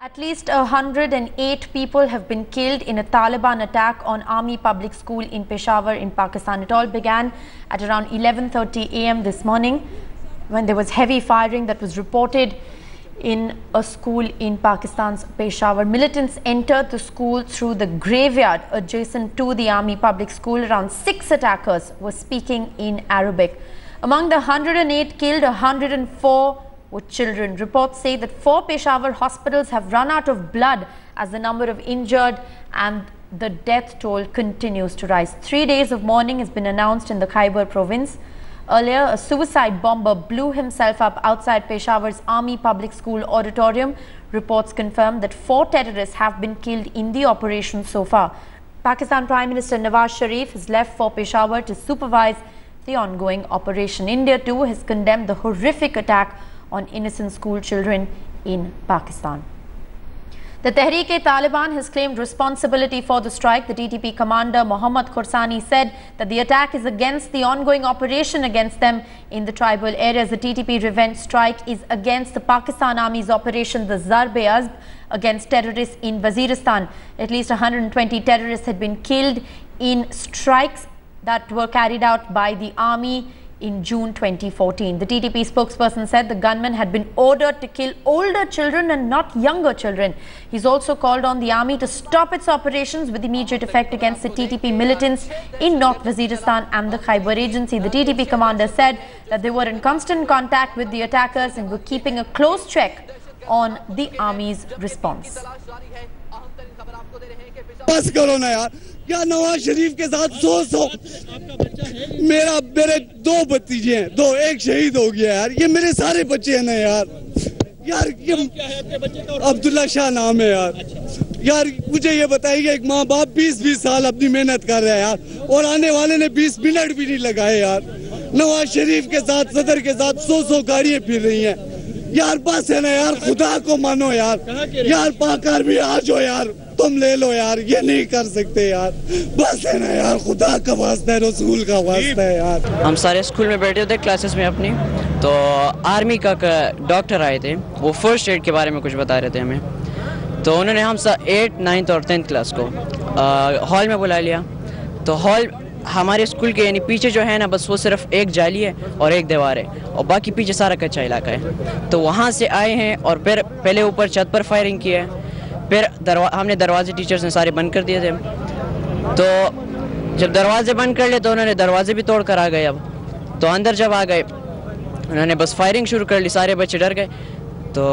At least 108 people have been killed in a Taliban attack on Army Public School in Peshawar in Pakistan. It all began at around 11:30 a.m. this morning when there was heavy firing that was reported in a school in Pakistan's Peshawar. Militants entered the school through the graveyard adjacent to the Army Public School. Around 6 attackers were speaking in Arabic. Among the 108 killed, 104 were children. Reports say that 4 Peshawar hospitals have run out of blood as the number of injured and the death toll continues to rise. 3 days of mourning has been announced in the Khyber province. Earlier, a suicide bomber blew himself up outside Peshawar's Army Public School auditorium. Reports confirm that 4 terrorists have been killed in the operation so far. Pakistan Prime Minister Nawaz Sharif has left for Peshawar to supervise the ongoing operation. India too has condemned the horrific attack on innocent school children in Pakistan. The Tehreek-e-Taliban has claimed responsibility for the strike. The TTP commander Mohammad Khorsani said that the attack is against the ongoing operation against them in the tribal areas. The TTP revenge strike is against the Pakistan Army's operation the Zarb-e-Azb against terrorists in Waziristan. At least 120 terrorists had been killed in strikes that were carried out by the army in June 2014. The TTP spokesperson said the gunmen had been ordered to kill older children and not younger children. He's also called on the army to stop its operations with immediate effect against the TTP militants in North Waziristan and the Khyber Agency. The TTP commander said that they were in constant contact with the attackers and were keeping a close check on the army's response. बस करो ना यार, क्या नवाज शरीफ के साथ 100 मेरे 2 भतीजे हैं, 2 एक शहीद हो गया यार, ये मेरे सारे बच्चे हैं ना यार ये अब्दुल्ला शाह नाम है यार मुझे ये बताइए, एक माँ बाप 20-20 साल अपनी मेहनत कर रहा है यार और आने वाले ने 20 मिनट भी नहीं लगाए यार। नवाज शरीफ के साथ सदर के साथ 100 गाड़ियां फिर रही हैं यार, बस है ना यार, खुदा को मानो यार पाकर भी आ जाओ यार, तुम ले लो यार, ये नहीं कर सकते यार, बस है ना यार, खुदा का वास्ता है, रसूल का वास्ता है यार। हम सारे स्कूल में बैठे थे क्लासेस में अपनी, तो आर्मी का डॉक्टर आए थे, वो फर्स्ट एड के बारे में कुछ बता रहे थे हमें। तो उन्होंने हम 8th, 9th और 10th क्लास को हॉल में बुला लिया। तो हॉल हमारे स्कूल के यानी पीछे जो है ना, बस वो सिर्फ एक जाली है और एक दीवार है और बाकी पीछे सारा कच्चा इलाका है। तो वहाँ से आए हैं और फिर पहले ऊपर छत पर फायरिंग की है, फिर हमने दरवाजे टीचर्स ने सारे बंद कर दिए थे। तो जब दरवाजे बंद कर लिए तो उन्होंने दरवाजे भी तोड़ कर आ गए। अब तो अंदर जब आ गए उन्होंने बस फायरिंग शुरू कर ली, सारे बच्चे डर गए। तो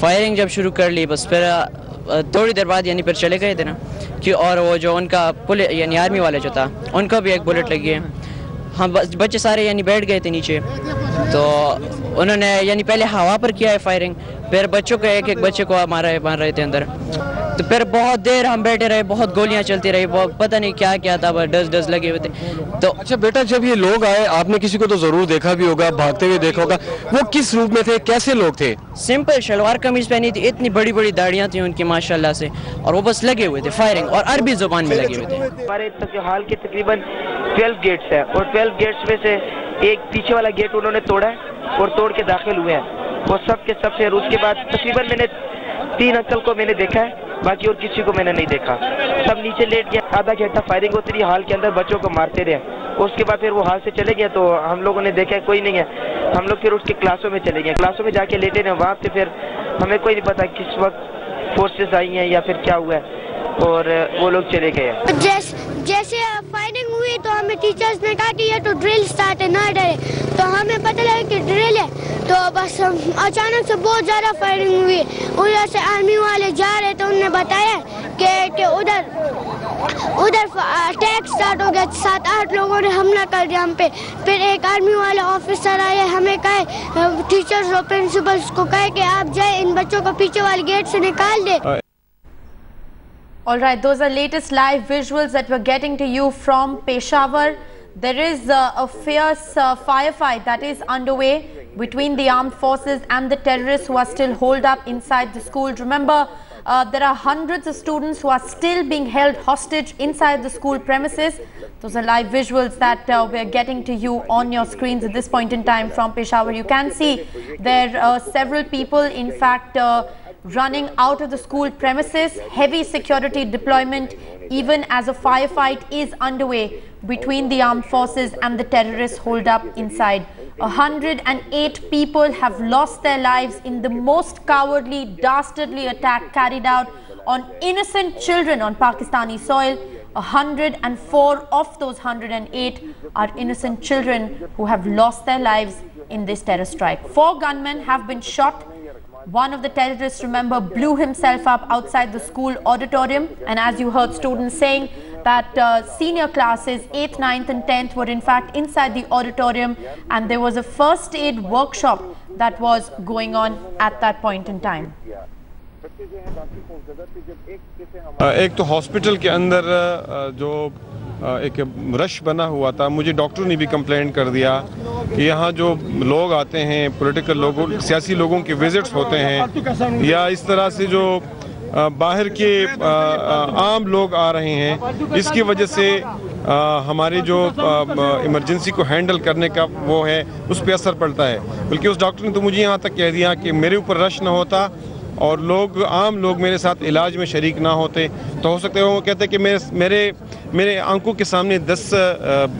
फायरिंग जब शुरू कर ली बस फिर थोड़ी देर बाद यानी फिर चले गए थे ना कि, और वो जो उनका पुलिस यानी आर्मी वाले जो था उनको भी एक बुलेट लगी है। हम बच्चे सारे यानी बैठ गए थे नीचे। तो उन्होंने यानी पहले हवा पर किया है फायरिंग, फिर बच्चों को एक बच्चे को मार रहे थे अंदर। तो फिर बहुत देर हम बैठे रहे, बहुत गोलियां चलती रही, पता नहीं क्या क्या था, डस लगे हुए थे। तो अच्छा बेटा, जब ये लोग आए आपने किसी को तो जरूर देखा भी होगा, भागते हुए देखा होगा, वो किस रूप में थे, कैसे लोग थे? सिंपल शलवार कमीज पहनी थी, इतनी बड़ी बड़ी दाढ़ियां थी उनकी माशाल्लाह से, और वो बस लगे हुए थे फायरिंग और अरबी जुबान में लगे हुए थे। हमारे हाल के तकरीबन 12 गेट्स है और 12 गेट्स में से एक पीछे वाला गेट उन्होंने तोड़ा है और तोड़ के दाखिल हुए हैं वो सब के सब से। उसके बाद तकरीबन मैंने 3 अंकल को मैंने देखा है, बाकी और किसी को मैंने नहीं देखा। सब नीचे लेट गए, आधा घंटा फायरिंग होती रही, हाल के अंदर बच्चों को मारते रहे। उसके बाद फिर वो हाल से चले गए, तो हम लोगों ने देखा कोई नहीं है। हम लोग फिर उसके क्लासों में चले गए, क्लासों में जाके लेटे रहे। वहाँ पे फिर हमें कोई नहीं पता किस वक्त फोर्सेस आई हैं या फिर क्या हुआ है, और वो लोग चले गए। जैसे फायरिंग हुई तो हमें टीचर्स ने कहा कि ये तो ड्रिल स्टार्ट है, ना डरे। तो हमें पता लगा कि ड्रिल है, तो बस अचानक से बहुत ज़्यादा फायरिंग हुई। उधर से आर्मी वाले जा रहे थे, उन्होंने बताया कि उधर अटैक स्टार्ट हो गया, 7-8 लोगों ने हमला कर दिया हम पे। फिर एक आर्मी वाले ऑफिसर आए, हमें कहे टीचर्स और प्रिंसिपल्स को कहे कि आप जाए इन बच्चों को पीछे वाले गेट से निकाल दे। All right, those are latest live visuals that we're getting to you from Peshawar. There is a fierce firefight that is underway between the armed forces and the terrorists who are still holed up inside the school. Remember, there are hundreds of students who are still being held hostage inside the school premises. Those are live visuals that we're getting to you on your screens at this point in time from Peshawar. You can see there are several people, in fact, running out of the school premises, heavy security deployment, even as a firefight is underway between the armed forces and the terrorists holed up inside. 108 people have lost their lives in the most cowardly, dastardly attack carried out on innocent children on Pakistani soil. 104 of those 108 are innocent children who have lost their lives in this terror strike. 4 gunmen have been shot. One of the terrorists, remember, blew himself up outside the school auditorium, and as you heard students saying that senior classes 8th, 9th and 10th were in fact inside the auditorium, and there was a first aid workshop that was going on at that point in time. एक तो hospital के अंदर जो एक rush बना हुआ था, मुझे डॉक्टर ने भी कंप्लेंट कर दिया कि यहाँ जो लोग आते हैं, पॉलिटिकल लोगों, सियासी लोगों के विजिट्स होते हैं या इस तरह से जो बाहर के आम लोग आ रहे हैं, इसकी वजह से हमारे जो इमरजेंसी को हैंडल करने का वो है, उस पर असर पड़ता है। बल्कि उस डॉक्टर ने तो मुझे यहाँ तक कह दिया कि मेरे ऊपर रश ना होता और लोग, आम लोग मेरे साथ इलाज में शरीक ना होते तो हो सकता है वो कहते हैं कि मेरे आंखों के सामने 10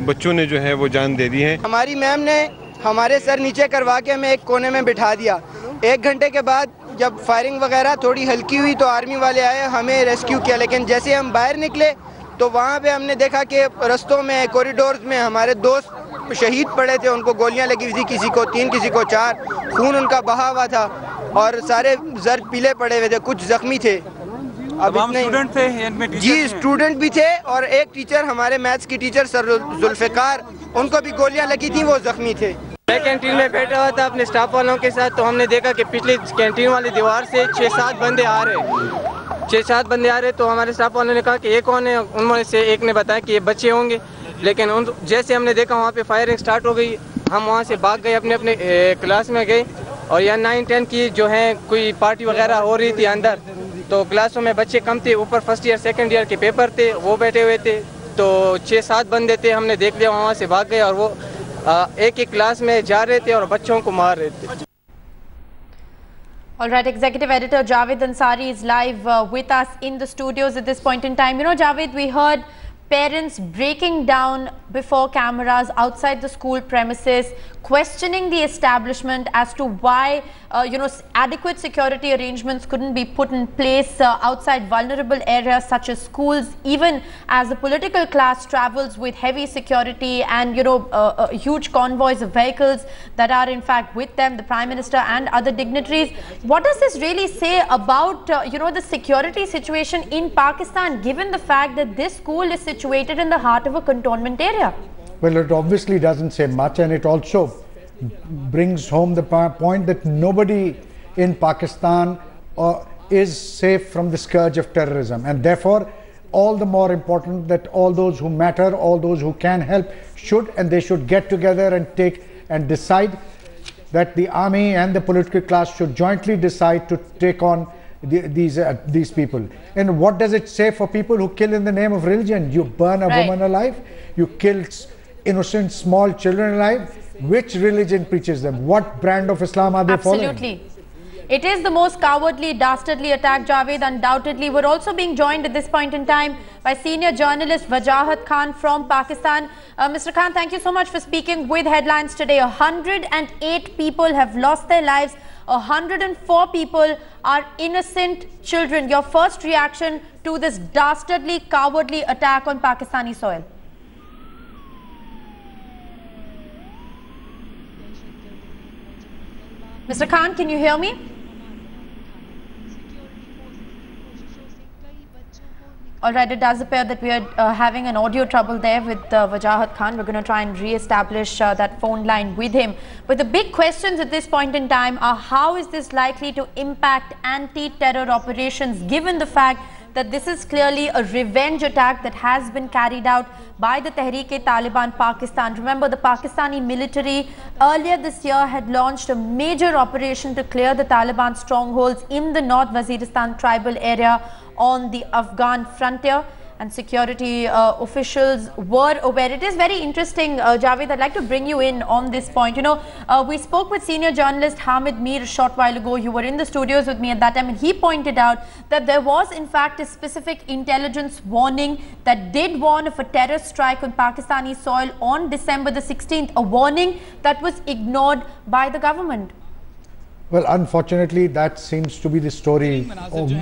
बच्चों ने जो है वो जान दे दी है। हमारी मैम ने हमारे सर नीचे करवा के हमें एक कोने में बिठा दिया। 1 घंटे के बाद जब फायरिंग वगैरह थोड़ी हल्की हुई तो आर्मी वाले आए, हमें रेस्क्यू किया। लेकिन जैसे हम बाहर निकले तो वहाँ पे हमने देखा कि रस्तों में, कॉरिडोर्स में हमारे दोस्त शहीद पड़े थे, उनको गोलियाँ लगी हुई थी, किसी को 3 किसी को 4, खून उनका बहा हुआ था और सारे जर पीले पड़े हुए थे, कुछ जख्मी थे। अब स्टूडेंट थे जी, स्टूडेंट भी थे और एक टीचर, हमारे मैथ्स की टीचर सर जुल्फ़िकार, उनको भी गोलियां लगी थी, वो जख्मी थे। मैं कैंटीन में बैठा हुआ था अपने स्टाफ वालों के साथ, तो हमने देखा कि पिछली कैंटीन वाली दीवार से 6-7 बंदे आ रहे। तो हमारे स्टाफ वालों ने कहा कि ये कौन है, उनमें से एक ने बताया कि ये बच्चे होंगे। लेकिन जैसे हमने देखा वहाँ पे फायरिंग स्टार्ट हो गई, हम वहाँ से भाग गए, अपने अपने क्लास में गए और यहाँ 9-10 की जो है कोई पार्टी वगैरह हो रही थी अंदर, तो क्लासों में बच्चे कम थे, ऊपर फर्स्ट ईयर सेकंड ईयर के पेपर थे, वो बैठे हुए थे, तो 6-7 बंदे थे। हमने देख लिया, वहाँ से भाग गए और वो एक एक क्लास में जा रहे थे और बच्चों को मार रहे थे। All right, Executive Editor Javed Ansari is live with us in the studios at this point in time. You know, Javed, we heard parents breaking down before cameras outside the school premises, questioning the establishment as to why adequate security arrangements couldn't be put in place outside vulnerable areas such as schools, even as the political class travels with heavy security and huge convoys of vehicles that are in fact with them, the Prime Minister and other dignitaries. What does this really say about the security situation in Pakistan, given the fact that this school is situated in the heart of a cantonment area? Well, it obviously doesn't say much, and it also brings home the point that nobody in Pakistan is safe from the scourge of terrorism, and therefore all the more important that all those who matter, all those who can help they should get together and decide that the army and the political class should jointly decide to take on these people. And what does it say for people who kill in the name of religion? You burn a woman alive, you kill innocent small children alive. Which religion preaches them? What brand of Islam are they following? Absolutely. It is the most cowardly, dastardly attack, Javed, undoubtedly. We're also being joined at this point in time by senior journalist Wajahat Khan from Pakistan. Mr. Khan, thank you so much for speaking with Headlines today. 108 people have lost their lives. 104 people are innocent children. Your first reaction to this dastardly, cowardly attack on Pakistani soil? Mr. Khan, can you hear me? All right, it does appear that we are having an audio trouble there with Wajahat Khan. We're going to try and re-establish that phone line with him. But the big questions at this point in time are, how is this likely to impact anti-terror operations, given the fact that this is clearly a revenge attack that has been carried out by the Tehreek-e-Taliban Pakistan. Remember, the Pakistani military earlier this year had launched a major operation to clear the Taliban strongholds in the North Waziristan tribal area on the Afghan frontier. and security officials were aware. It is very interesting, Javed, I'd like to bring you in on this point. You know, we spoke with senior journalist Hamid Mir a short while ago. You were in the studios with me at that time, and he pointed out that there was in fact a specific intelligence warning that did warn of a terror strike on Pakistani soil on December the 16th, a warning that was ignored by the government. Well, unfortunately, that seems to be the story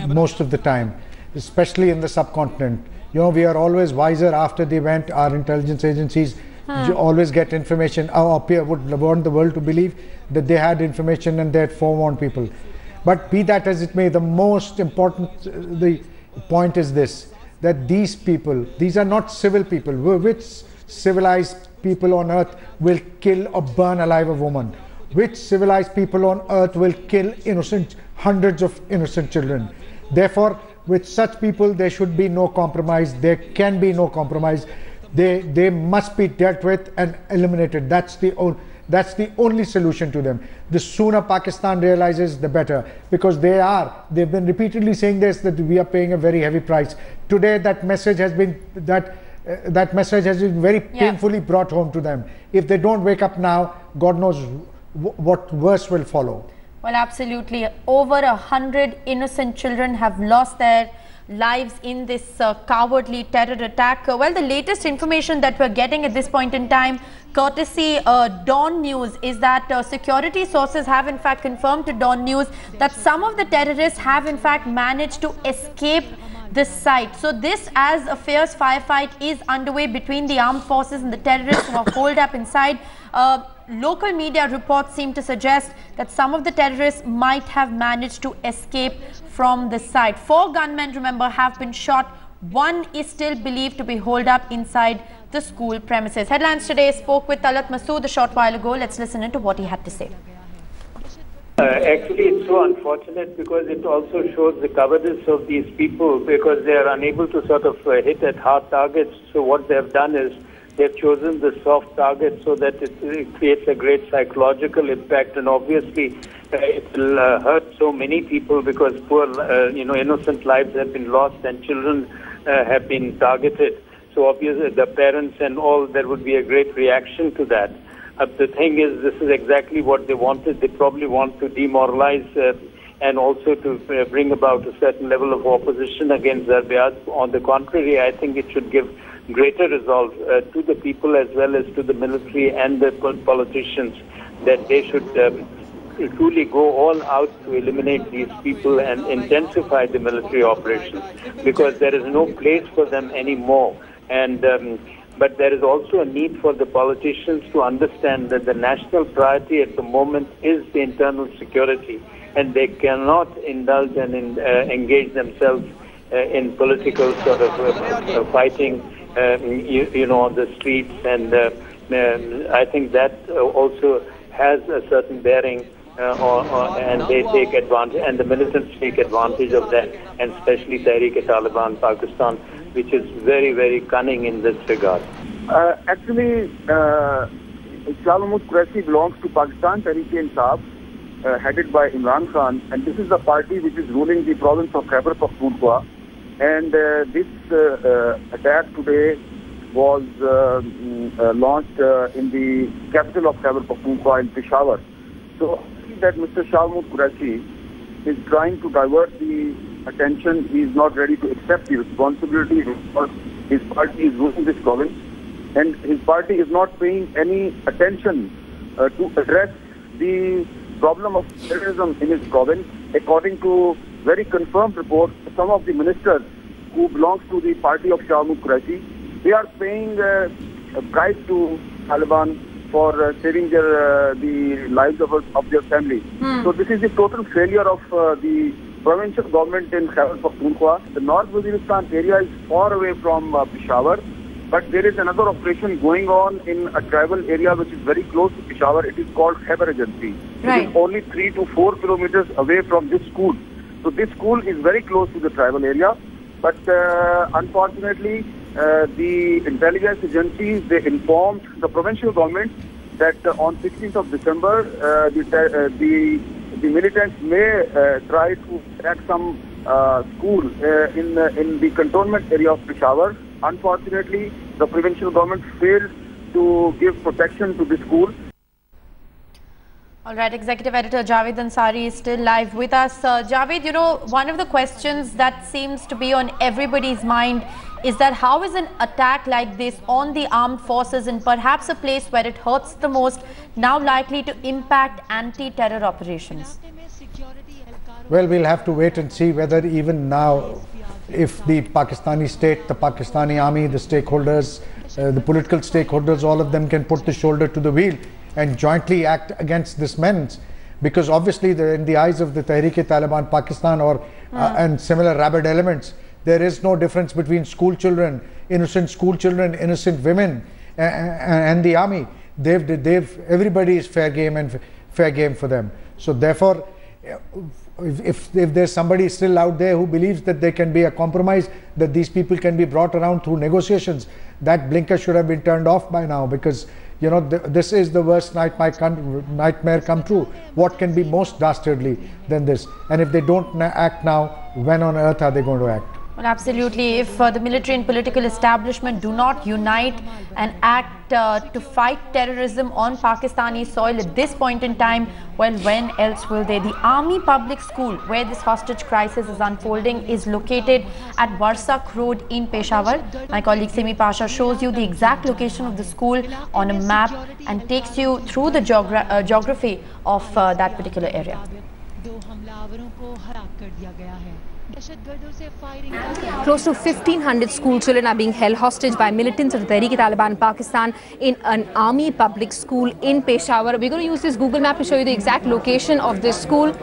most of the time, especially in the subcontinent. You know, we are always wiser after the event. Our intelligence agencies always get information. Would want the world to believe that they had information and they had forewarned people. But be that as it may, the most important the point is this, that these people, these are not civil people. Which civilized people on earth will kill or burn alive a woman? Which civilized people on earth will kill hundreds of innocent children? Therefore, with such people, there should be no compromise. There can be no compromise. They must be dealt with and eliminated. That's the only solution to them. The sooner Pakistan realizes, the better, because they've been repeatedly saying this, that we are paying a very heavy price. Today, that message has been that message has been very painfully brought home to them. If they don't wake up now, God knows what worse will follow. Well, absolutely. Over 100 innocent children have lost their lives in this cowardly terror attack. Well, the latest information that we're getting at this point in time, courtesy Dawn News, is that security sources have in fact confirmed to Dawn News that some of the terrorists have in fact managed to escape this site. So this, as a fierce firefight is underway between the armed forces and the terrorists who are holed up inside. Local media reports seem to suggest that some of the terrorists might have managed to escape from the site. 4 gunmen, remember, have been shot. 1 is still believed to be holed up inside the school premises. Headlines Today spoke with Talat Masood a short while ago. Let's listen into what he had to say. Actually, it's so unfortunate because it also shows the cowardice of these people, because they are unable to sort of hit at hard targets. So what they have done is they've chosen the soft target so that it creates a great psychological impact, and obviously it will hurt so many people because poor, innocent lives have been lost and children have been targeted. So obviously the parents and all, there would be a great reaction to that. The thing is, this is exactly what they wanted. They probably want to demoralize and also to bring about a certain level of opposition against Zarbiaz. On the contrary, I think it should give greater resolve to the people as well as to the military and the politicians, that they should truly go all out to eliminate these people and intensify the military operations, because there is no place for them anymore. And but there is also a need for the politicians to understand that the national priority at the moment is the internal security, and they cannot indulge and engage themselves in political sort of fighting, on the streets. And I think that also has a certain bearing, and they take advantage, and the militants take advantage of that, and especially Tehreek-e-Taliban Pakistan, which is very, very cunning in this regard. Actually, Shah Mahmood Qureshi belongs to Pakistan Tehreek-e-Insaf, headed by Imran Khan, and this is the party which is ruling the province of Khyber Pakhtunkhwa. And this attack today was launched in the capital of Khyber Pakhtunkhwa in Peshawar. So I see that Mr. Shah Mahmood Qureshi is trying to divert the attention. He is not ready to accept the responsibility because his party is ruling this province, and his party is not paying any attention to address the problem of terrorism in his province. According to very confirmed reports, some of the ministers who belongs to the party of Shah Mahmood Qureshi, they are paying a bribe to Taliban for saving the lives of their family. So this is the total failure of the provincial government in Khyber Pakhtunkhwa. The North Waziristan area is far away from Peshawar, but there is another operation going on in a tribal area which is very close to Peshawar. It is called Khyber Agency. It is only 3 to 4 kilometers away from this school. So this school is very close to the tribal area, but unfortunately the intelligence agencies, they informed the provincial government that on 16th of December the militants may try to attack some school in the cantonment area of Peshawar. Unfortunately, the provincial government failed to give protection to the school. All right, Executive Editor Javed Ansari is still live with us. Javed, you know, one of the questions that seems to be on everybody's mind is that how is an attack like this on the armed forces in perhaps a place where it hurts the most now likely to impact anti-terror operations? Well, we'll have to wait and see whether even now, if the Pakistani state, the Pakistani army, the stakeholders, the political stakeholders, all of them can put the shoulder to the wheel and jointly act against this menace, because obviously in the eyes of the Tehreek-e-Taliban Pakistan or and similar rabid elements, there is no difference between school children, innocent women and the army. Everybody is fair game and fair game for them. So therefore, if there's somebody still out there who believes that there can be a compromise, that these people can be brought around through negotiations, that blinker should have been turned off by now, because you know, this is the worst nightmare come true. What can be most dastardly than this? And if they don't act now, when on earth are they going to act? Well, absolutely. If the military and political establishment do not unite and act to fight terrorism on Pakistani soil at this point in time, well, when else will they? The Army Public School, where this hostage crisis is unfolding, is located at Warsak Road in Peshawar. My colleague Simi Pasha shows you the exact location of the school on a map and takes you through the geography of that particular area. Close to 1,500 school children are being held hostage by militants of the Tehreek-e-Taliban Pakistan in an army public school in Peshawar. We're going to use this Google map to show you the exact location of this school.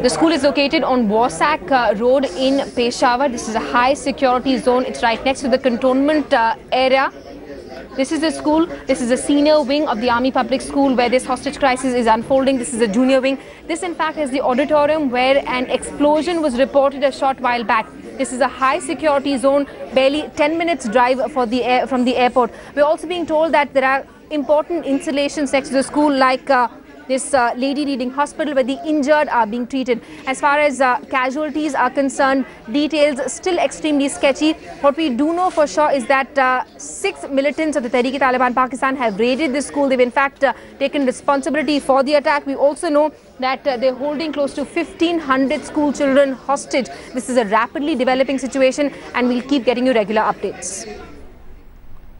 The school is located on Warsak Road in Peshawar. This is a high security zone. It's right next to the cantonment area. This is the school. This is a senior wing of the Army Public School where this hostage crisis is unfolding. This is a junior wing. This, in fact, is the auditorium where an explosion was reported a short while back. This is a high security zone, barely 10 minutes drive from the airport. We're also being told that there are important installations next to the school, like this lady reading hospital where the injured are being treated. As far as casualties are concerned, details still extremely sketchy. What we do know for sure is that 6 militants of the Tehreek-e-Taliban Pakistan have raided this school. They've in fact taken responsibility for the attack. We also know that they're holding close to 1,500 school children hostage. This is a rapidly developing situation and we'll keep getting you regular updates.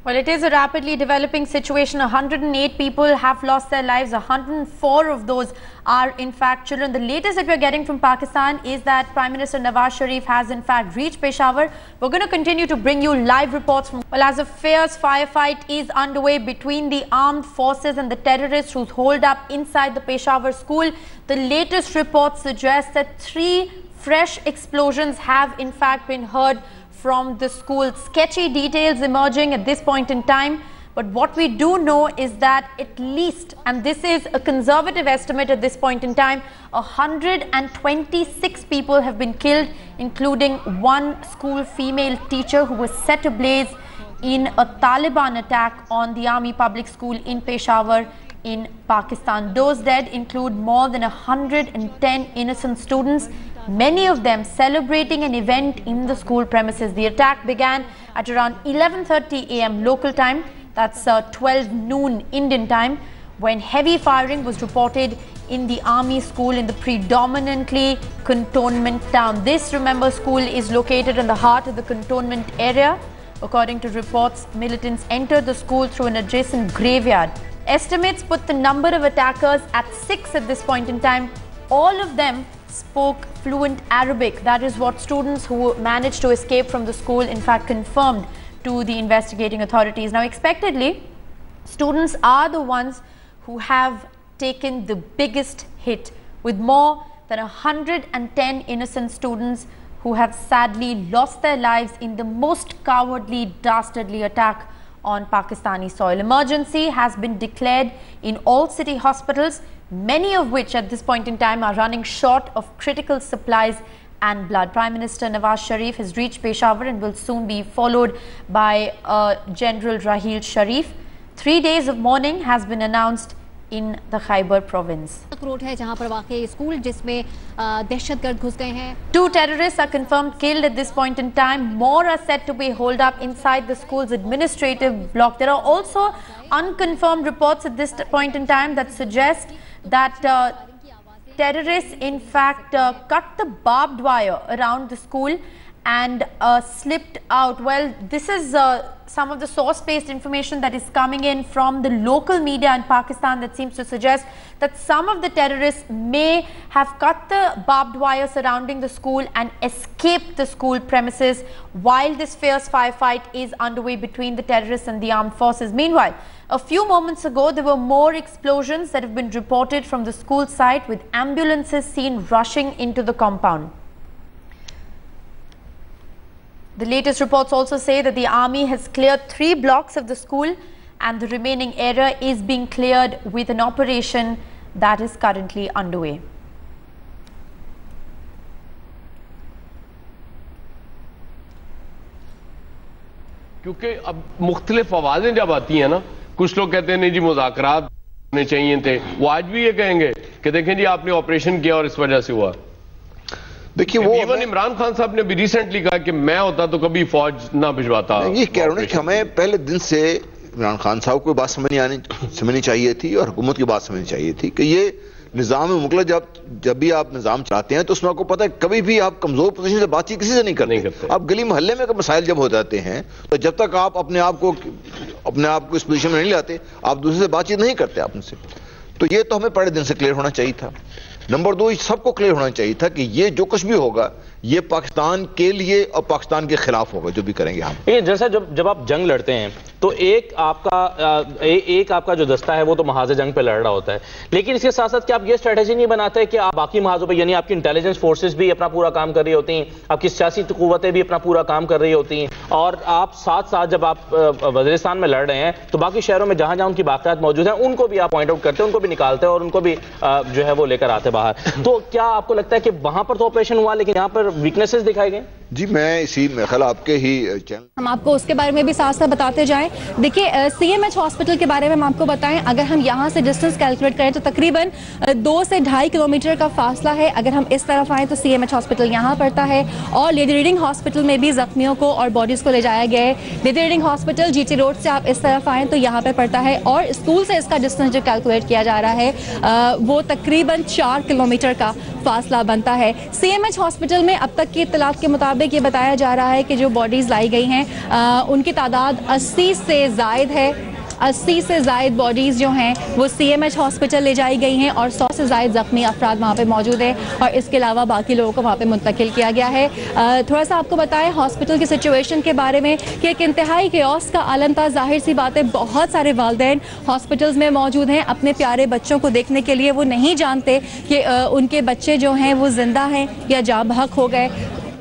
Well, it is a rapidly developing situation. 108 people have lost their lives. 104 of those are in fact children. The latest that we're getting from Pakistan is that Prime Minister Nawaz Sharif has in fact reached Peshawar. We're going to continue to bring you live reports from, well, as a fierce firefight is underway between the armed forces and the terrorists who's holed up inside the Peshawar school. The latest reports suggest that 3 fresh explosions have in fact been heard from the school. Sketchy details emerging at this point in time, but what we do know is that at least, and this is a conservative estimate at this point in time, 126 people have been killed, including 1 school female teacher who was set ablaze in a Taliban attack on the Army Public School in Peshawar in Pakistan. Those dead include more than 110 innocent students, many of them celebrating an event in the school premises. The attack began at around 11:30 a.m. local time, that's 12 noon Indian time, when heavy firing was reported in the army school in the predominantly cantonment town. This, remember, school is located in the heart of the cantonment area. According to reports, militants entered the school through an adjacent graveyard. Estimates put the number of attackers at 6 at this point in time. All of them spoke fluent Arabic. That is what students who managed to escape from the school in fact confirmed to the investigating authorities. Now, expectedly, students are the ones who have taken the biggest hit, with more than 110 innocent students who have sadly lost their lives in the most cowardly, dastardly attack on Pakistani soil. Emergency has been declared in all city hospitals, many of which at this point in time are running short of critical supplies and blood. Prime Minister Nawaz Sharif has reached Peshawar and will soon be followed by General Raheel Sharif. 3 days of mourning has been announced in the Khyber province. Road है जहां पर वाकई school जिसमें दहशतगर्द घुस गए हैं. 2 terrorists are confirmed killed at this point in time. More are said to be holed up inside the school's administrative block. There are also unconfirmed reports at this point in time that suggest that terrorists in fact cut the barbed wire around the school and slipped out. Well, this is some of the source-based information that is coming in from the local media in Pakistan that seems to suggest that some of the terrorists may have cut the barbed wire surrounding the school and escaped the school premises while this fierce firefight is underway between the terrorists and the armed forces. Meanwhile, a few moments ago, there were more explosions that have been reported from the school site, with ambulances seen rushing into the compound. The latest reports also say that the army has cleared 3 blocks of the school and the remaining area is being cleared with an operation that is currently underway. क्योंकि अब मुख्तलिफ आवाजें जब आती हैं ना, कुछ लोग कहते हैं नहीं जी मुज़ाकरात होने चाहिए थे, वो आज भी ये कहेंगे कि देखें जी आपने ऑपरेशन किया और इस वजह से हुआ. देखिए वो इवन इमरान खान साहब ने भी रिसेंटली कहा कि मैं होता तो कभी फौज ना भिजवाता. ये कह रहा हूं कि हमें पहले दिन से इमरान खान साहब को बात समझनी चाहिए थी और हुकूमत की बात समझनी चाहिए थी कि ये निज़ाम मुग़ल जब भी आप निज़ाम चलाते हैं तो उसमें आपको पता है कभी भी आप कमजोर पोजीशन से बातचीत किसी से नहीं करते. आप गली मोहल्ले में मसाइल जब हो जाते हैं तो जब तक आप अपने आप को इस पोजीशन में नहीं लाते, आप दूसरे से बातचीत नहीं करते आप उनसे. तो ये तो हमें पहले दिन से क्लियर होना चाहिए था. नंबर 2, सबको क्लियर होना चाहिए था कि ये जो कुछ भी होगा ये पाकिस्तान के लिए और पाकिस्तान के खिलाफ होगा जो भी करेंगे हम. जैसा जब आप जंग लड़ते हैं तो एक आपका जो दस्ता है वो तो महाज जंग पे लड़ रहा होता है, लेकिन इसके साथ साथ क्या आप ये स्ट्रेटेजी नहीं बनाते कि आप बाकी महाजों पे, यानी आपकी इंटेलिजेंस फोर्सेस भी अपना पूरा काम कर रही होती हैं, आपकी सियासी कुव्वतें भी अपना पूरा काम कर रही होती हैं, और आप साथ साथ जब आप वज़ीरिस्तान में लड़ रहे हैं तो बाकी शहरों में जहां जहां उनकी बाक़ियात मौजूद हैं उनको भी आप पॉइंट आउट करते हैं, उनको भी निकालते हैं और उनको भी जो है वो लेकर आते बाहर. तो क्या आपको लगता है कि वहां पर तो ऑपरेशन हुआ लेकिन यहाँ पर वीकनेसेस दिखाई गए? जी मैं इसी में ख्याल आपके ही चैनल हम आपको उसके बारे में भी साथ साथ बताते जाएं. देखिए CMH हॉस्पिटल के बारे में हम आपको बताएं, अगर हम यहाँ से डिस्टेंस कैलकुलेट करें तो तकरीबन 2 से 2.5 किलोमीटर का फासला है. अगर हम इस तरफ आएँ तो CMH हॉस्पिटल यहाँ पड़ता है और लेडी रीडिंग हॉस्पिटल में भी जख्मियों को और बॉडीज़ को ले जाया गया है. Lady reading hospital GT road से आप इस तरफ आएँ तो यहाँ पर पड़ता है और स्कूल से इसका डिस्टेंस जो कैलकुलेट किया जा रहा है वो तकरीबन 4 किलोमीटर का फासला बनता है. CMH हॉस्पिटल में अब तक की इत्तलात के मुताबिक ये बताया जा रहा है कि जो बॉडीज़ लाई गई हैं उनकी तादाद 80 से ज़ायद है. 80 से ज़ायद बॉडीज़ जो हैं वो CMH हॉस्पिटल ले जाई गई हैं और 100 से ज़ायद ज़ख्मी अफराद वहाँ पे मौजूद हैं और इसके अलावा बाकी लोगों को वहाँ पे मुंतकिल किया गया है. थोड़ा सा आपको बताएं हॉस्पिटल की सिचुएशन के बारे में कि एक इंतहाई केओस का आलम था. जाहिर सी बात है बहुत सारे वालिदैन हॉस्पिटल्स में मौजूद हैं, अपने प्यारे बच्चों को देखने के लिए वो नहीं जानते कि उनके बच्चे जो हैं वो जिंदा हैं या जाँ बहक हो गए.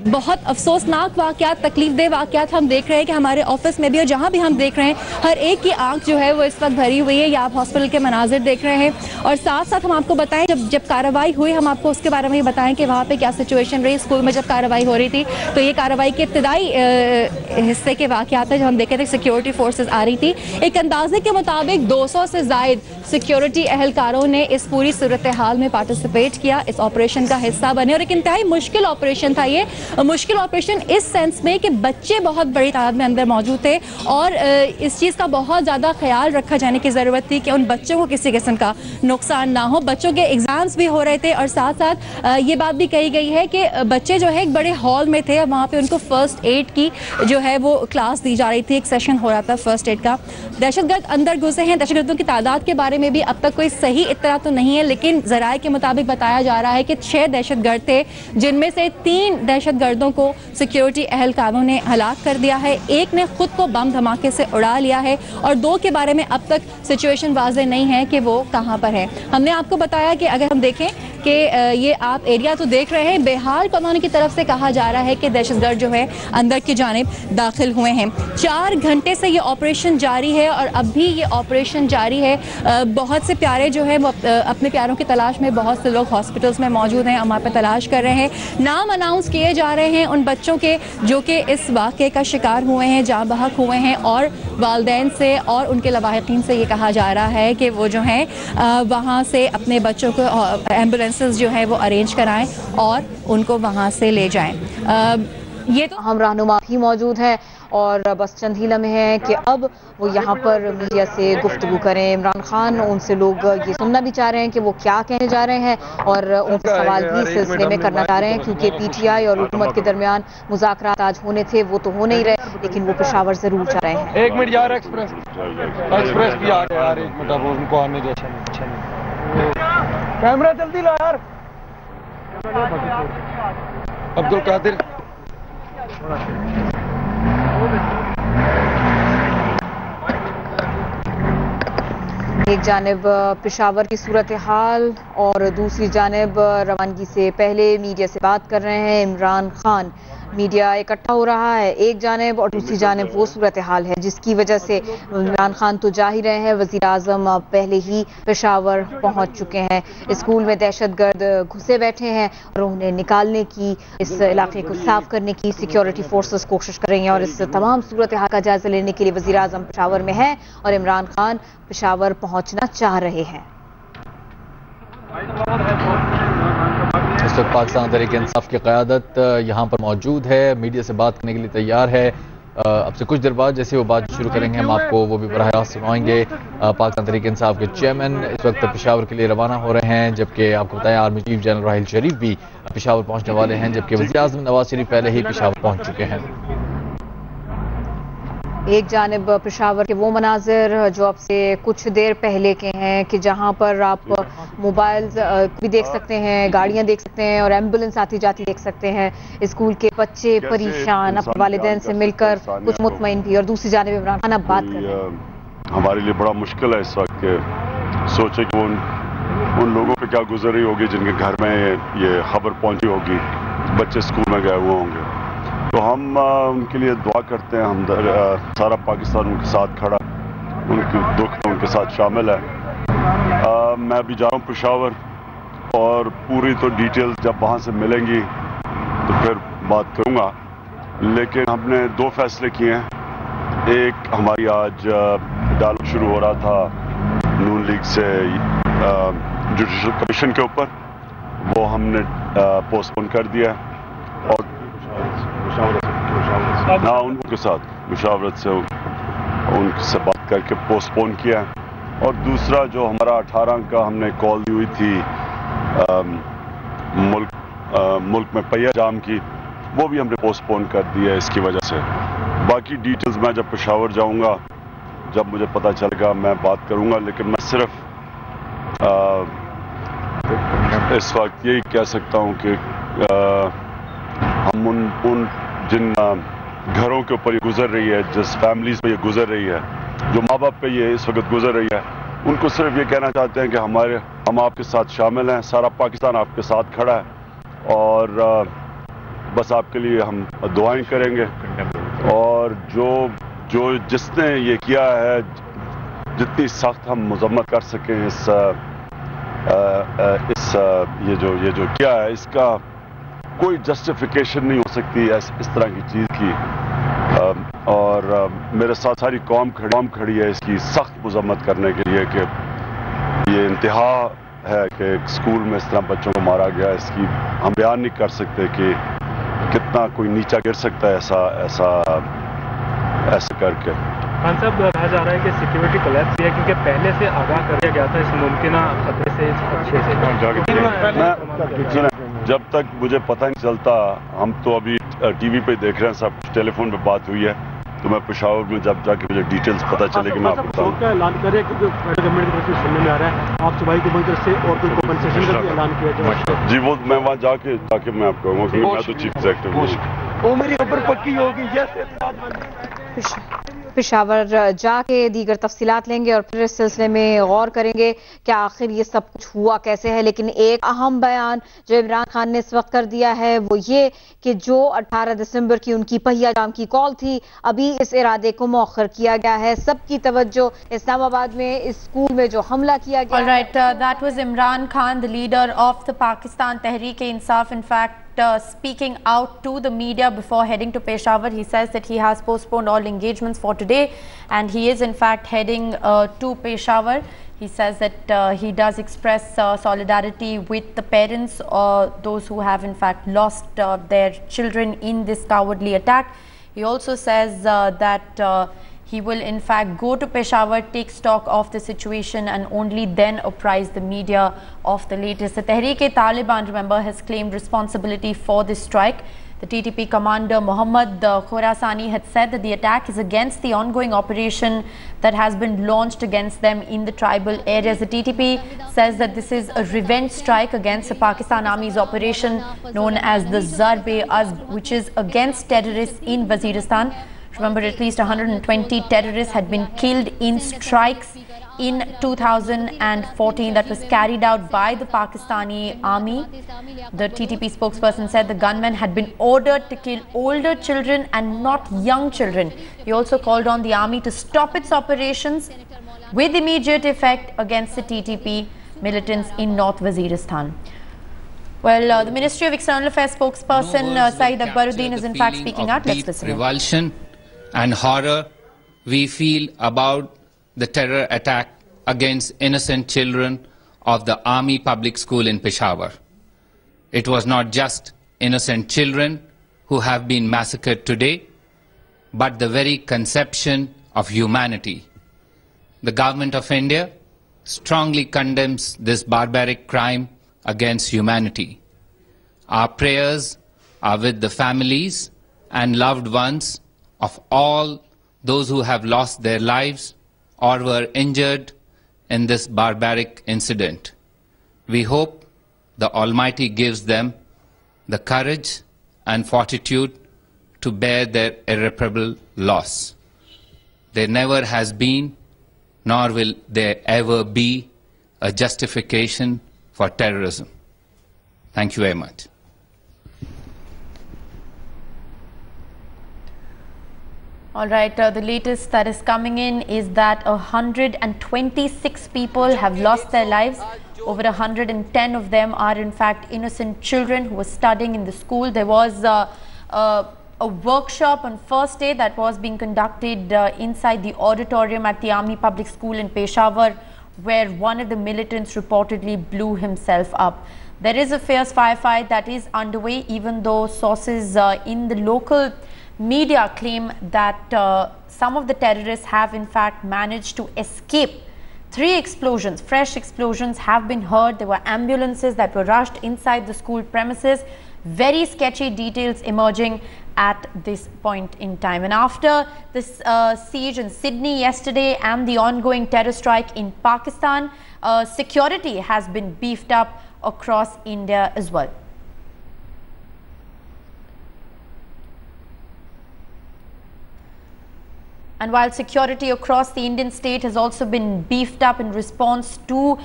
बहुत अफसोसनाक वाक़यात, तकलीफ दे वाक़यात हम देख रहे हैं कि हमारे ऑफिस में भी और जहाँ भी हम देख रहे हैं हर एक की आंख जो है वो इस वक्त भरी हुई है. या आप हॉस्पिटल के मनाजिर देख रहे हैं और साथ साथ हम आपको बताएं जब कार्रवाई हुई हम आपको उसके बारे में ही बताएं कि वहाँ पे क्या सिचुएशन रही. स्कूल में जब कार्रवाई हो रही थी तो ये कार्रवाई के इब्तदाई हिस्से के वाक़यात है जब हम देखे थे सिक्योरिटी फोर्सेज आ रही थी. एक अंदाजे के मुताबिक 200 से ज़ायद सिक्योरिटी एहलकारों ने इस पूरी सूरत हाल में पार्टिसिपेट किया, इस ऑपरेशन का हिस्सा बने और एक इंतहाई मुश्किल ऑपरेशन था ये. मुश्किल ऑपरेशन इस सेंस में कि बच्चे बहुत बड़ी तादाद में अंदर मौजूद थे और इस चीज़ का बहुत ज़्यादा ख्याल रखा जाने की ज़रूरत थी कि उन बच्चों को किसी किस्म का नुकसान ना हो. बच्चों के एग्ज़ाम्स भी हो रहे थे और साथ साथ ये बात भी कही गई है कि बच्चे जो है एक बड़े हॉल में थे और वहाँ पर उनको फ़र्स्ट एड की जो है वो क्लास दी जा रही थी, एक सेशन हो रहा था फ़र्स्ट एड का. दहशतगर्द अंदर घुसे हैं. दहशतगर्दों की तादाद के बारे में भी अब तक कोई सही इत्तला तो नहीं है, लेकिन ज़राए के मुताबिक बताया जा रहा है कि 6 दहशतगर्द थे जिनमें से 3 दहशतगर्दों को सिक्योरिटी एहलकारों ने हलाक कर दिया है. एक ने खुद को बम धमाके से उड़ा लिया है और 2 के बारे में अब तक सिचुएशन वाज़ेह नहीं है कि वो कहां पर है. हमने आपको बताया कि अगर हम देखें کہ یہ آپ ایریا تو دیکھ رہے ہیں، بہال کمانوں کی طرف سے کہا جا رہا ہے کہ دہشت گرد جو ہے اندر کی جانب داخل ہوئے ہیں۔ 4 گھنٹے سے یہ آپریشن جاری ہے اور اب بھی یہ آپریشن جاری ہے۔ بہت سے پیارے جو ہے اپنے پیاروں کی تلاش میں، بہت سے لوگ ہاسپٹلس میں موجود ہیں، ہمارے پہ تلاش کر رہے ہیں۔ نام اناؤنس کیے جا رہے ہیں ان بچوں کے جو کہ اس واقعے کا شکار ہوئے ہیں، جاں بحق ہوئے ہیں، اور والدین سے اور ان کے لواحقین سے یہ کہا جا رہا ہے کہ وہ جو ہیں وہاں سے اپنے بچوں کو ایمبولینسز جو ہیں وہ ارینج کرائیں اور ان کو وہاں سے لے جائیں۔ یہ تو ہم رہنما بھی موجود ہیں اور بس چند ہی لمحے ہیں کہ اب وہ یہاں پر میڈیا سے گفتگو کریں۔ عمران خان ان سے لوگ یہ سننا بھی چاہ رہے ہیں کہ وہ کیا کہنے جا رہے ہیں اور ان سے سوال بھی اس سلسلے میں کرنا چاہ رہے ہیں، کیونکہ پی ٹی آئی اور حکومت کے درمیان مذاکرات آج ہونے تھے، وہ تو ہو نہیں رہے، لیکن وہ پشاور ضرور جا رہے ہیں۔ ایک منٹ یار، ایکسپریس بھی آ گیا یار، ایک منٹ اب ان کو آنے دے۔ کیمرہ جلدی لا یار۔ عبد القادر ایک جانب پشاور کی صورتحال اور دوسری جانب روانگی سے پہلے میڈیا سے بات کر رہے ہیں عمران خان۔ میڈیا اکٹھا ہو رہا ہے ایک جانب اور دوسری جانب وہ صورتحال ہے جس کی وجہ سے عمران خان تو جا ہی رہے ہیں، وزیر اعظم پہلے ہی پشاور پہنچ چکے ہیں۔ اسکول میں دہشت گرد گھسے بیٹھے ہیں اور انہیں نکالنے کی، اس علاقے کو صاف کرنے کی سیکیورٹی فورسز کوشش کر رہی ہیں، اور اس تمام صورتحال کا جائزہ لینے کے لیے وزیر اعظم پشاور میں ہیں اور عمران خان پشاور پہنچنا چاہ رہے ہیں۔ اس وقت پاکستان تحریک انصاف کی قیادت یہاں پر موجود ہے، میڈیا سے بات کرنے کے لیے تیار ہے۔ اب سے کچھ دیر بعد جیسے وہ بات شروع کریں گے ہم آپ کو وہ بھی براہ راست سنائیں گے۔ پاکستان تحریک انصاف کے چیئرمین اس وقت پشاور کے لیے روانہ ہو رہے ہیں، جبکہ آپ کو بتائیں army chief general Raheel Sharif بھی پشاور پہنچنے والے ہیں، جبکہ وزیر اعظم نواز شریف پہلے ہی پشاور پہنچ چکے ہیں۔ ایک جانب پشاور کے وہ مناظر جو اب سے کچھ دیر پہلے کے ہیں کہ جہاں پر آپ موبائلز بھی دیکھ سکتے ہیں، گاڑیاں دیکھ سکتے ہیں اور ایمبولینس آتی جاتی دیکھ سکتے ہیں۔ اسکول کے بچے پریشان، اپنے والدین سے مل کر کچھ مطمئن بھی، اور دوسری جانب عمران خان اب بات کر رہے ہیں۔ ہمارے لیے بڑا مشکل ہے اس وقت کہ سوچے کہ ان لوگوں پہ کیا گزر رہی ہوگی جن کے گھر میں یہ خبر پہنچی ہوگی، بچے اسکول میں گئے ہوئے ہوں گے، تو ہم ان کے لیے دعا کرتے ہیں۔ ہم سارا پاکستان ان کے ساتھ کھڑا، ان کے دکھ میں ان کے ساتھ شامل ہے۔ میں ابھی جا رہا ہوں پشاور اور پوری تو ڈیٹیلز جب وہاں سے ملیں گی تو پھر بات کروں گا، لیکن ہم نے 2 فیصلے کیے ہیں۔ ایک ہماری آج ڈائلاگ شروع ہو رہا تھا نون لیگ سے جوڈیشل کمیشن کے اوپر، وہ ہم نے پوسٹ پون کر دیا اور نہ ان کے ساتھ مشاورت سے ان سے بات کر کے پوسٹ پون کیا، اور دوسرا جو ہمارا 18 کا ہم نے کال دی ہوئی تھی ملک میں پہیا جام کی، وہ بھی ہم نے پوسٹ پون کر دیا اس کی وجہ سے۔ باقی ڈیٹیلز میں جب پشاور جاؤں گا، جب مجھے پتہ چلے گا میں بات کروں گا، لیکن میں صرف اس وقت یہی کہہ سکتا ہوں کہ ہم ان جن گھروں کے اوپر یہ گزر رہی ہے، جس فیملیز پہ یہ گزر رہی ہے، جو ماں باپ پہ یہ اس وقت گزر رہی ہے، ان کو صرف یہ کہنا چاہتے ہیں کہ ہم آپ کے ساتھ شامل ہیں، سارا پاکستان آپ کے ساتھ کھڑا ہے، اور بس آپ کے لیے ہم دعائیں کریں گے، اور جس نے یہ کیا ہے، جتنی سخت ہم مذمت کر سکیں یہ جو کیا ہے، اس کا کوئی جسٹیفیکیشن نہیں ہو سکتی اس طرح کی چیز کی، اور میرے ساتھ ساری قوم کھڑی ہے اس کی سخت مذمت کرنے کے لیے کہ یہ انتہا ہے کہ ایک اسکول میں اس طرح بچوں کو مارا گیا۔ اس کی ہم بیان نہیں کر سکتے کہ کتنا کوئی نیچا گر سکتا ہے ایسا کر کے۔ خان صاحب، کہا جا رہا ہے کہ سیکیورٹی کولیپس ہے کیونکہ پہلے سے آگاہ کر دیا گیا تھا اس ممکنہ خطرے سے، جب تک مجھے پتہ نہیں چلتا، ہم تو ابھی ٹی وی پہ دیکھ رہے ہیں سب کچھ، ٹیلی فون پہ بات ہوئی ہے، تو میں پشاور میں جب جا کے مجھے ڈیٹیلز پتہ چلے گی میں آپ کو بتاؤں۔ کا اعلان کر رہے ہیں کیونکہ فیڈرل گورنمنٹ کی طرف سے سننے میں آ رہا ہے آپ صوبائی حکومت کی طرف سے اور کوئی کمپنسیشن کا بھی اعلان کیا جائے؟ جی وہ میں وہاں جا کے میں آپ کو کہوں گا کہ میں تو چیف ایگزیکٹو ہوں۔ وہ میری خبر پکی ہوگی، یس पेशावर जाके दीगर तफसीलात लेंगे और फिर इस सिलसिले में गौर करेंगे कि आखिर ये सब कुछ हुआ कैसे है। लेकिन एक अहम बयान जो इमरान खान ने इस वक्त कर दिया है वो ये कि जो 18 दिसंबर की उनकी पहिया जाम की कॉल थी, अभी इस इरादे को मौखर किया गया है। सबकी तवज्जो इस्लामाबाद में इस स्कूल में जो हमला किया गया। Alright, that was Imran Khan, the leader of the Pakistan Tehreek-e-Insaf, in fact speaking out to the media before heading to Peshawar. He says that he has postponed all engagements for today and he is in fact heading to Peshawar. He says that he does express solidarity with the parents or those who have in fact lost their children in this cowardly attack. He also says that he will in fact go to Peshawar, take stock of the situation and only then apprise the media of the latest. The Tehreek-e-Taliban, remember, has claimed responsibility for this strike. The TTP commander Mohammad Khorasani had said that the attack is against the ongoing operation that has been launched against them in the tribal areas. The TTP says that this is a revenge strike against the Pakistan Army's operation known as the Zarb-e-Azb, which is against terrorists in Waziristan. Remember, at least 120 terrorists had been killed in strikes in 2014 that was carried out by the Pakistani army. The TTP spokesperson said the gunmen had been ordered to kill older children and not young children. He also called on the army to stop its operations with immediate effect against the TTP militants in North Waziristan. Well, the Ministry of External Affairs spokesperson Saeed Akbaruddin is in fact speaking out. Let's listen. Revulsion and horror we feel about the terror attack against innocent children of the Army Public School in Peshawar. It was not just innocent children who have been massacred today, but the very conception of humanity. The Government of India strongly condemns this barbaric crime against humanity. Our prayers are with the families and loved ones of all those who have lost their lives or were injured in this barbaric incident. We hope the Almighty gives them the courage and fortitude to bear their irreparable loss. There never has been, nor will there ever be, a justification for terrorism. Thank you very much. All right, the latest that is coming in is that 126 people have lost their lives. Over 110 of them are in fact innocent children who were studying in the school. There was a workshop on first day that was being conducted inside the auditorium at the Army Public School in Peshawar, where one of the militants reportedly blew himself up. There is a fierce firefight that is underway, even though sources in the local media claim that some of the terrorists have in fact managed to escape. 3 explosions, fresh explosions have been heard. There were ambulances that were rushed inside the school premises. Very sketchy details emerging at this point in time. And after this siege in Sydney yesterday and the ongoing terror strike in Pakistan, security has been beefed up across India as well. And while security across the Indian state has also been beefed up in response to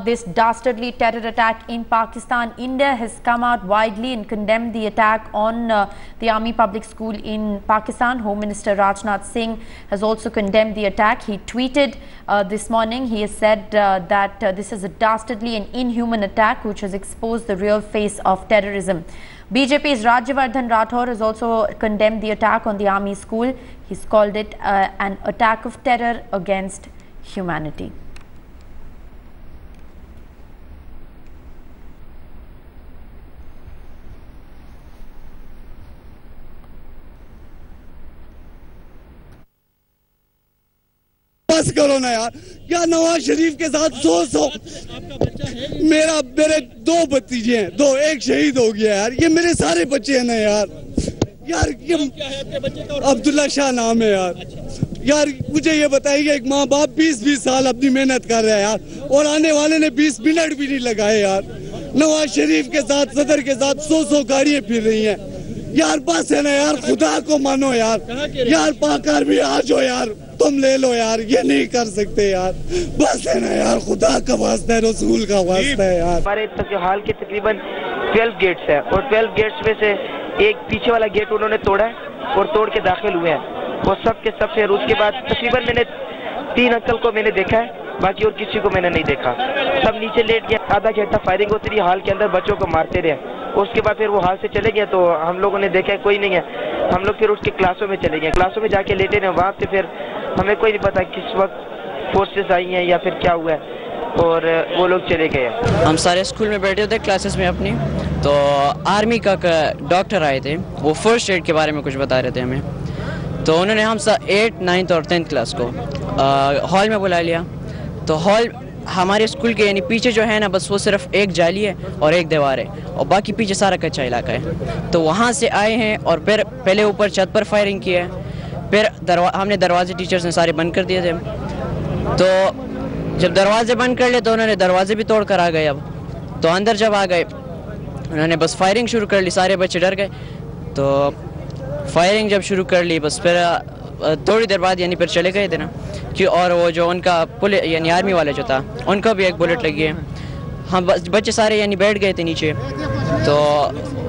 this dastardly terror attack in Pakistan, India has come out widely and condemned the attack on the Army Public School in Pakistan. Home Minister Rajnath Singh has also condemned the attack. He tweeted this morning, he has said that this is a dastardly and inhuman attack which has exposed the real face of terrorism. BJP's Rajyavardhan Rathore has also condemned the attack on the army school. He's called it an attack of terror against humanity. बस करो ना यार, क्या नवाज शरीफ के साथ 100 मेरे 2 भतीजे हैं, 2 एक शहीद हो गया यार, ये मेरे सारे बच्चे हैं ना यार। अब्दुल्ला शाह नाम है यार। मुझे ये बताइए, एक माँ बाप 20-20 साल अपनी मेहनत कर रहा है यार, और आने वाले ने 20 मिनट भी नहीं लगाए यार। नवाज शरीफ के साथ, सदर के साथ 100 गाड़ियां फिर रही हैं यार बस है ना यार, खुदा को मानो यार, यार पाक आर्मी आ जाओ यार, तुम ले लो यार, ये नहीं कर सकते यार, बस है ना यार, खुदा का वास्ता है, रसूल का वास्ता है यार। हमारे हाल के तकरीबन 12 गेट्स है और 12 गेट्स में से एक पीछे वाला गेट उन्होंने तोड़ा है और तोड़ के दाखिल हुए हैं वो सब के सब से। और उसके बाद तकरीबन मैंने 3 अंकल को मैंने देखा है, बाकी और किसी को मैंने नहीं देखा। सब नीचे लेट गया, आधा घंटा फायरिंग होती रही, हाल के अंदर बच्चों को मारते रहे। उसके बाद फिर वो हाल से चले गए तो हम लोगों ने देखा कोई नहीं है, हम लोग फिर उसके क्लासों में चले गए, क्लासों में जाके लेटे रहे। वहाँ पे फिर हमें कोई नहीं पता किस वक्त फोर्सेस आई हैं या फिर क्या हुआ है, और वो लोग चले गए। हम सारे स्कूल में बैठे होते क्लासेस में अपनी, तो आर्मी का डॉक्टर आए थे, वो फर्स्ट एड के बारे में कुछ बता रहे थे हमें। तो उन्होंने हम 8th, 9th और 10th क्लास को हॉल में बुला लिया। तो हॉल हमारे स्कूल के यानी पीछे जो है ना, बस वो सिर्फ एक जाली है और एक दीवार है और बाकी पीछे सारा कच्चा इलाका है। तो वहाँ से आए हैं और फिर पहले ऊपर छत पर फायरिंग की है, फिर हमने दरवाजे टीचर्स ने सारे बंद कर दिए थे। तो जब दरवाजे बंद कर लिए तो उन्होंने दरवाजे भी तोड़ कर आ गए। अब तो अंदर जब आ गए उन्होंने बस फायरिंग शुरू कर ली, सारे बच्चे डर गए। तो फायरिंग जब शुरू कर ली बस फिर थोड़ी देर बाद यानी फिर चले गए थे ना कि, और वो जो उनका पुलिस यानी आर्मी वाला जो था उनको भी एक बुलेट लगी है। हम बच्चे सारे यानी बैठ गए थे नीचे। तो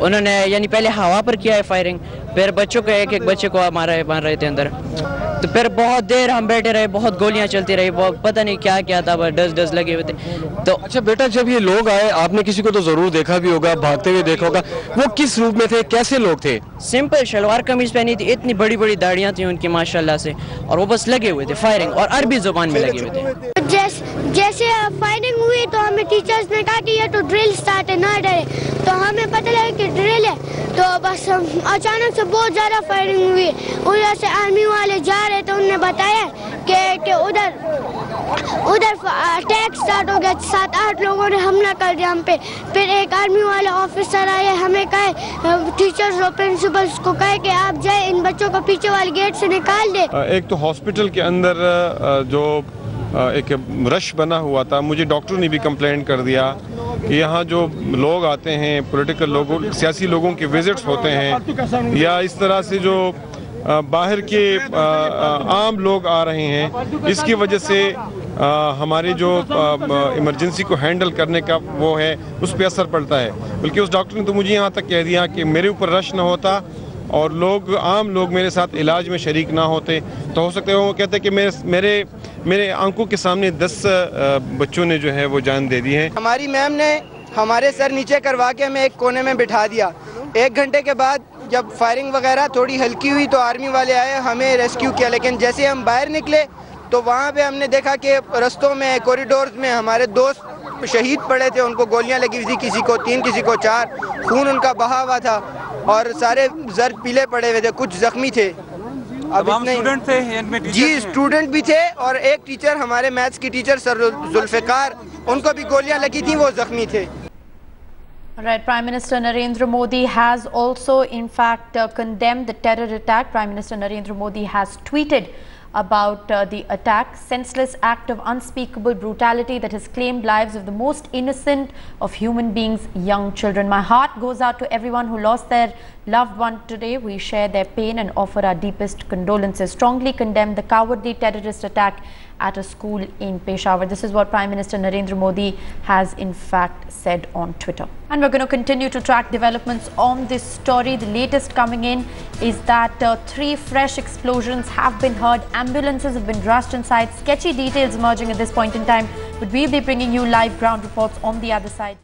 उन्होंने यानी पहले हवा पर किया है फायरिंग, फिर बच्चों को एक एक बच्चे को मार रहे थे अंदर। तो फिर बहुत देर हम बैठे रहे, बहुत गोलियां चलती रही, पता नहीं क्या क्या था, डस लगे हुए थे। तो अच्छा बेटा, जब ये लोग आए आपने किसी को तो जरूर देखा भी होगा, भागते हुए देखा होगा, वो किस रूप में थे, कैसे लोग थे? सिंपल शलवार कमीज पहनी थी, इतनी बड़ी बड़ी दाढ़ियां थी उनकी माशाल्लाह से, और वो बस लगे हुए थे फायरिंग, और अरबी जुबान में लगे हुए थे। जैसे फायरिंग हुई तो हमें टीचर्स ने कहा कि ये तो ड्रिल स्टार्ट है, ना डरे। तो हमें पता लगा कि ड्रिल है, तो बस अचानक से बहुत ज़्यादा फायरिंग हुई। उधर से आर्मी वाले जा रहे थे, उन्होंने बताया कि उधर अटैक स्टार्ट हो गया, 7-8 लोगों ने हमला कर दिया हम पे। फिर एक आर्मी वाले ऑफिसर आए, हमें कहे टीचर्स और प्रिंसिपल्स को कहे कि आप जाए इन बच्चों को पीछे वाले गेट से निकाल दे। एक तो हॉस्पिटल के अंदर जो एक रश बना हुआ था, मुझे डॉक्टर ने भी कंप्लेंट कर दिया कि यहाँ जो लोग आते हैं, पॉलिटिकल लोगों, सियासी लोगों के विजिट्स होते हैं, या इस तरह से जो बाहर के आम लोग आ रहे हैं, इसकी वजह से हमारी जो इमरजेंसी को हैंडल करने का वो है उस पर असर पड़ता है। बल्कि उस डॉक्टर ने तो मुझे यहाँ तक कह दिया कि मेरे ऊपर रश ना होता और आम लोग मेरे साथ इलाज में शरीक ना होते तो हो सकता है वो कहते हैं कि मेरे आंखों के सामने 10 बच्चों ने जो है वो जान दे दी है। हमारी मैम ने हमारे सर नीचे करवा के हमें एक कोने में बिठा दिया। 1 घंटे के बाद जब फायरिंग वगैरह थोड़ी हल्की हुई तो आर्मी वाले आए, हमें रेस्क्यू किया। लेकिन जैसे हम बाहर निकले तो वहाँ पे हमने देखा कि रस्तों में, कॉरिडोर्स में हमारे दोस्त शहीद पड़े थे, उनको गोलियां लगी हुई थी, किसी को 3 किसी को 4, खून उनका बहा हुआ था और सारे जर पीले पड़े हुए थे, कुछ जख्मी थे। अब स्टूडेंट थे जी, स्टूडेंट भी थे और एक टीचर, हमारे मैथ्स की टीचर सर जुल्फिकार, उनको भी गोलियां लगी थी, वो जख्मी थे। Right, Prime Minister Narendra Modi has also in fact condemned the terror attack. Prime Minister Narendra Modi has tweeted about the attack, senseless act of unspeakable brutality that has claimed lives of the most innocent of human beings, young children. My heart goes out to everyone who lost their loved one today. We share their pain and offer our deepest condolences. Strongly condemn the cowardly terrorist attack at a school in Peshawar. This is what Prime Minister Narendra Modi has in fact said on Twitter. And we're going to continue to track developments on this story. The latest coming in is that 3 fresh explosions have been heard. Ambulances have been rushed inside. Sketchy details emerging at this point in time. But we'll be bringing you live ground reports on the other side.